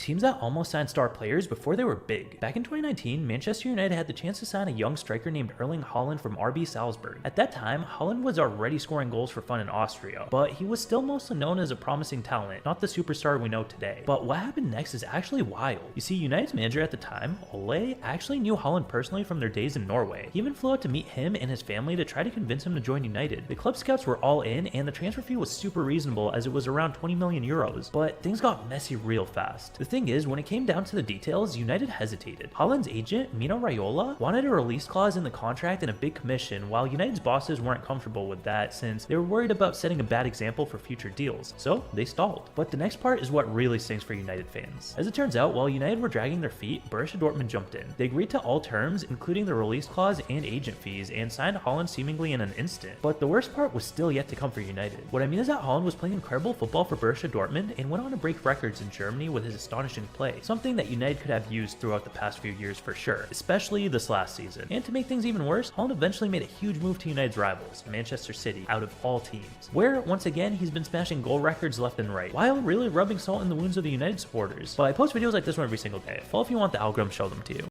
Teams that almost signed star players before they were big. Back in 2019, Manchester United had the chance to sign a young striker named Erling Haaland from RB Salzburg. At that time, Haaland was already scoring goals for fun in Austria, but he was still mostly known as a promising talent, not the superstar we know today. But what happened next is actually wild. You see, United's manager at the time, Ole, actually knew Haaland personally from their days in Norway. He even flew out to meet him and his family to try to convince him to join United. The club scouts were all in, and the transfer fee was super reasonable as it was around 20 million euros, but things got messy real fast. The thing is, when it came down to the details, United hesitated. Haaland's agent, Mino Raiola, wanted a release clause in the contract and a big commission, while United's bosses weren't comfortable with that since they were worried about setting a bad example for future deals, so they stalled. But the next part is what really stings for United fans. As it turns out, while United were dragging their feet, Borussia Dortmund jumped in. They agreed to all terms, including the release clause and agent fees, and signed Haaland seemingly in an instant. But the worst part was still yet to come for United. What I mean is that Haaland was playing incredible football for Borussia Dortmund and went on to break records in Germany with his astonishing play, something that United could have used throughout the past few years for sure, especially this last season. And to make things even worse, Haaland eventually made a huge move to United's rivals, Manchester City, out of all teams, where once again he's been smashing goal records left and right, while really rubbing salt in the wounds of the United supporters. But I post videos like this one every single day. Follow if you want the algorithm show them to you.